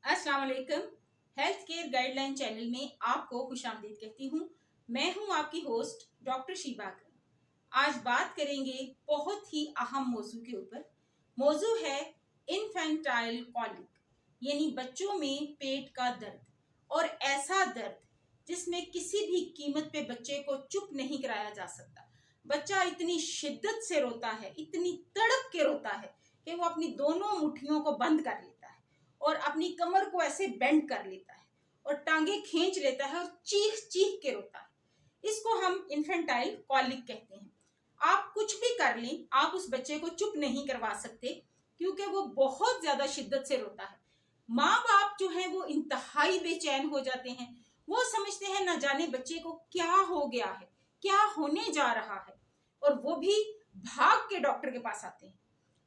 अस्सलाम वालेकुम। Health care guideline channel में आपको खुशामदीद कहती हूँ। मैं हूँ आपकी होस्ट डॉक्टर शीबा अकरम। आज बात करेंगे बहुत ही अहम मौजू के ऊपर। मौजू है इन्फेंटाइल कॉलिक, यानी बच्चों में पेट का दर्द, और ऐसा दर्द जिसमें किसी भी कीमत पे बच्चे को चुप नहीं कराया जा सकता। बच्चा इतनी शिद्दत से रोता है, इतनी तड़प के रोता है कि वो अपनी दोनों मुट्ठियों को बंद कर लेता है और अपनी कमर को ऐसे बेंड कर लेता है और टांगे खींच लेता है और चीख चीख के रोता है। इसको हम इन्फेंटाइल कॉलिक कहते हैं। आप कुछ भी कर लें, आप उस बच्चे को चुप नहीं करवा सकते क्योंकि वो बहुत ज्यादा शिद्दत से रोता है। माँ बाप जो है वो इंतहाई बेचैन हो जाते हैं। वो समझते हैं न जाने बच्चे को क्या हो गया है, क्या होने जा रहा है, और वो भी भाग के डॉक्टर के पास आते हैं।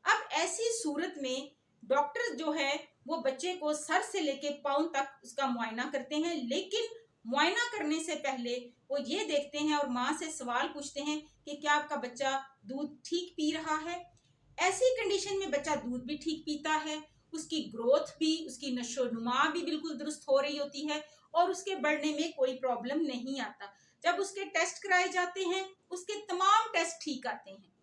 अब ऐसी सूरत में डॉक्टर जो है वो बच्चे को सर से लेके पाँव तक उसका मुआयना करते हैं, लेकिन मुआयना करने से पहले वो ये देखते हैं और माँ से सवाल पूछते हैं कि क्या आपका बच्चा दूध ठीक पी रहा है। ऐसी कंडीशन में बच्चा दूध भी ठीक पीता है, उसकी ग्रोथ भी, उसकी नशोनुमा भी बिल्कुल दुरुस्त हो रही होती है और उसके बढ़ने में कोई प्रॉब्लम नहीं आता। जब उसके टेस्ट कराए जाते हैं उसके तमाम टेस्ट ठीक आते हैं,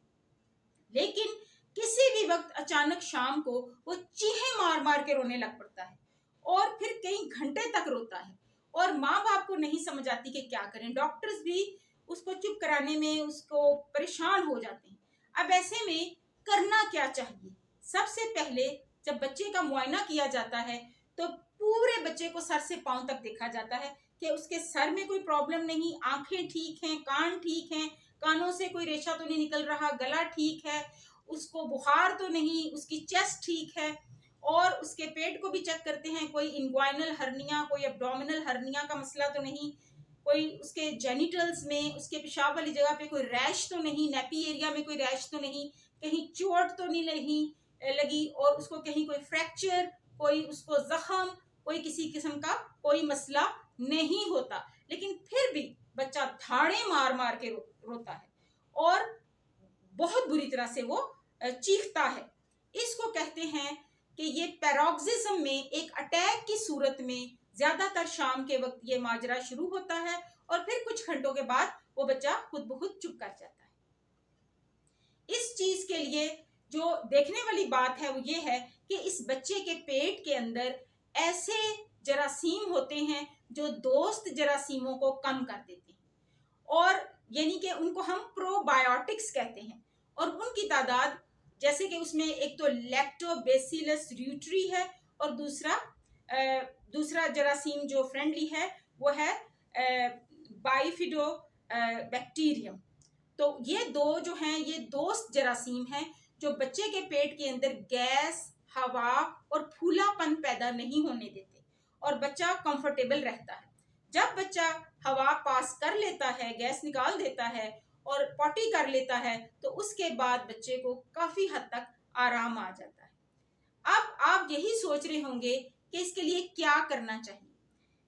लेकिन किसी भी वक्त अचानक शाम को वो चीखें मार मार के रोने लग पड़ता है और फिर कई घंटे तक रोता है और माँ बाप को नहीं समझ आती कि क्या करें। डॉक्टर्स भी उसको चुप कराने में उसको परेशान हो जाते हैं। अब ऐसे में करना क्या चाहिए? सबसे पहले जब बच्चे का मुआयना किया जाता है तो पूरे बच्चे को सर से पांव तक देखा जाता है कि उसके सर में कोई प्रॉब्लम नहीं, आंखें ठीक हैं, कान ठीक हैं, कानों से कोई रेशा तो नहीं निकल रहा, गला ठीक है, उसको बुखार तो नहीं, उसकी चेस्ट ठीक है, और उसके पेट को भी चेक करते हैं, कोई इंग्वाइनल हर्निया, कोई एब्डोमिनल हर्निया का मसला तो नहीं, कोई उसके जेनिटल्स में, उसके पेशाब वाली जगह पे कोई रैश तो नहीं, नेपी एरिया में कोई रैश तो नहीं, कहीं चोट तो नहीं लगी, और उसको कहीं कोई फ्रैक्चर, कोई उसको जख्म, कोई किसी किस्म का कोई मसला नहीं होता। लेकिन फिर भी बच्चा धाड़े मार मार के रोता है और बहुत बुरी तरह से वो चीखता है। इसको कहते हैं कि ये पैरोक्सिज्म में, एक अटैक की सूरत में ज्यादातर शाम के वक्त ये माजरा शुरू होता है और फिर कुछ घंटों के बाद वो बच्चा खुद ब खुद चुप कर जाता है। इस चीज के लिए जो देखने वाली बात है वो ये है कि इस बच्चे के पेट के अंदर ऐसे जरासीम होते हैं जो दोस्त जरासीमों को कम कर देते हैं, और यानी कि उनको हम प्रोबायोटिक्स कहते हैं, और उनकी तादाद, जैसे कि उसमें एक तो लैक्टोबैसिलस र्यूटरी है और दूसरा जरासीम जो फ्रेंडली है वो है बाइफिडो बैक्टीरियम। तो ये दो जो हैं ये दोस्त जरासीम हैं जो बच्चे के पेट के अंदर गैस, हवा और फूलापन पैदा नहीं होने देते और बच्चा कंफर्टेबल रहता है। जब बच्चा हवा पास कर लेता है, गैस निकाल देता है और पॉटी कर लेता है, तो उसके बाद बच्चे को काफी हद तक आराम आ जाता है। अब आप यही सोच रहे होंगे कि इसके लिए क्या करना चाहिए,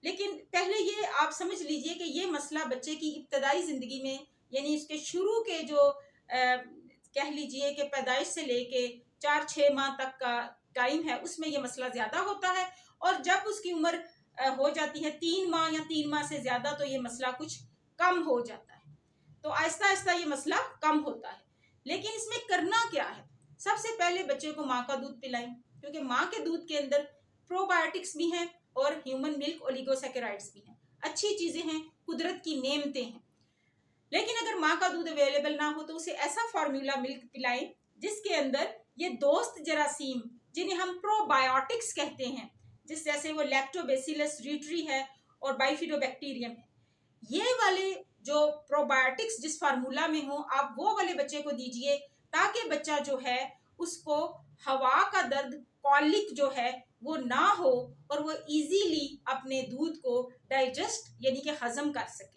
लेकिन पहले ये आप समझ लीजिए कि ये मसला बच्चे की इब्तदाई जिंदगी में, यानी उसके शुरू के जो कह लीजिए कि पैदाइश से लेके 4-6 माह तक का टाइम है, उसमें ये मसला ज्यादा होता है, और जब उसकी उम्र हो जाती है 3 माह या 3 माह से ज्यादा तो ये मसला कुछ कम हो जाता है। तो आहिस्ता आहिस्ता ये मसला कम होता है। लेकिन इसमें करना क्या है? सबसे पहले बच्चे को माँ का दूध पिलाएं, क्योंकि माँ के दूध के अंदर प्रोबायोटिक्स भी हैं और ह्यूमन मिल्क ओलिगोसैकेराइड्स भी हैं। अच्छी चीजें हैं, कुदरत की नेमतें हैं। लेकिन अगर माँ का दूध अवेलेबल ना हो तो उसे ऐसा फार्मूला मिल्क पिलाएं जिसके अंदर ये दोस्त जरासीम, जिन्हें हम प्रोबायोटिक्स कहते हैं, जिस जैसे वो लैक्टोबैसिलस र्यूटरी है और बाइफिडोबैक्टीरियम है, ये वाले जो प्रोबायोटिक्स जिस फार्मूला में हो, आप वो वाले बच्चे को दीजिए ताकि बच्चा जो है उसको हवा का दर्द, कॉलिक जो है वो ना हो और वो इजीली अपने दूध को डाइजेस्ट यानी कि हजम कर सके।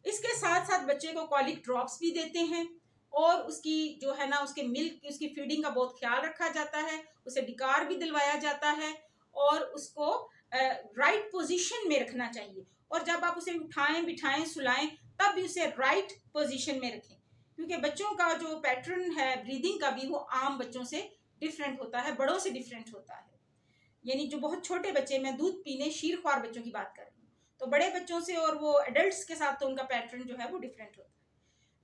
इसके साथ साथ बच्चे को कॉलिक ड्रॉप्स भी देते हैं और उसकी जो है ना उसके मिल्क की, उसकी फीडिंग का बहुत ख्याल रखा जाता है, उसे डिकार भी दिलवाया जाता है और उसको राइट पोजीशन में रखना चाहिए, और जब आप उसे उठाएं, बिठाएं, सुलाएं तब भी उसे राइट पोजीशन में रखें, क्योंकि बच्चों का जो पैटर्न है ब्रीदिंग का भी वो आम बच्चों से डिफरेंट होता है, बड़ों से डिफरेंट होता है। यानी जो बहुत छोटे बच्चे, मैं दूध पीने शीरख्वार बच्चों की बात कर रही हूँ, तो बड़े बच्चों से और वो एडल्ट्स के साथ तो उनका पैटर्न जो है वो डिफरेंट होता है।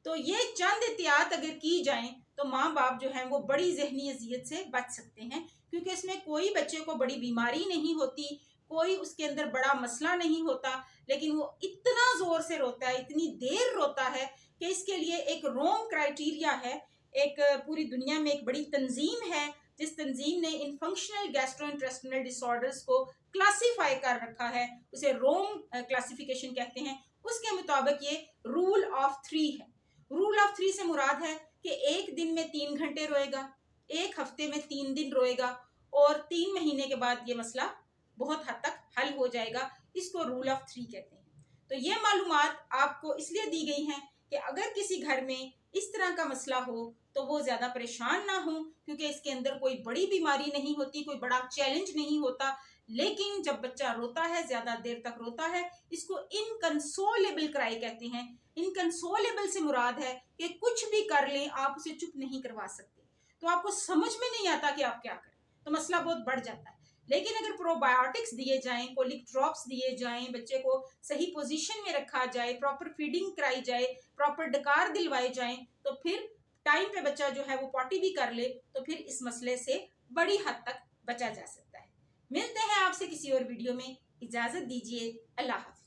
तो ये चंद एहतियात अगर की जाएं तो माँ बाप जो है वो बड़ी जहनी अजियत से बच सकते हैं, क्योंकि इसमें कोई बच्चे को बड़ी बीमारी नहीं होती, कोई उसके अंदर बड़ा मसला नहीं होता, लेकिन वो इतना जोर से रोता है, इतनी देर रोता है कि इसके लिए एक रोम क्राइटेरिया है। एक पूरी दुनिया में एक बड़ी तंजीम है जिस तंजीम ने इन फंक्शनल गैस्ट्रोइंटेस्टिनल डिसऑर्डर्स को क्लासीफाई कर रखा है, उसे रोम क्लासिफिकेशन कहते हैं। उसके मुताबिक ये रूल ऑफ 3 है। रूल ऑफ 3 से मुराद है कि एक दिन में 3 घंटे रोएगा, एक हफ्ते में 3 दिन रोएगा, और 3 महीने के बाद ये मसला बहुत हद तक हल हो जाएगा। इसको रूल ऑफ 3 कहते हैं। तो ये मालूमात आपको इसलिए दी गई हैं कि अगर किसी घर में इस तरह का मसला हो तो वो ज्यादा परेशान ना हो, क्योंकि इसके अंदर कोई बड़ी बीमारी नहीं होती, कोई बड़ा चैलेंज नहीं होता। लेकिन जब बच्चा रोता है, ज्यादा देर तक रोता है, इसको इनकंसोलेबल क्राई कहते हैं। इनकंसोलेबल से मुराद है कि कुछ भी कर लें आप उसे चुप नहीं करवा सकते, तो आपको समझ में नहीं आता कि आप क्या करें, तो मसला बहुत बढ़ जाता है। लेकिन अगर प्रोबायोटिक्स दिए जाएं, कोलिक ड्रॉप्स दिए जाएं, बच्चे को सही पोजीशन में रखा जाए, प्रॉपर फीडिंग कराई जाए, प्रॉपर डकार दिलवाए जाएं, तो फिर टाइम पे बच्चा जो है वो पॉटी भी कर ले, तो फिर इस मसले से बड़ी हद तक बचा जा सकता है। मिलते हैं आपसे किसी और वीडियो में, इजाजत दीजिए, अल्लाह हाफ़िज़।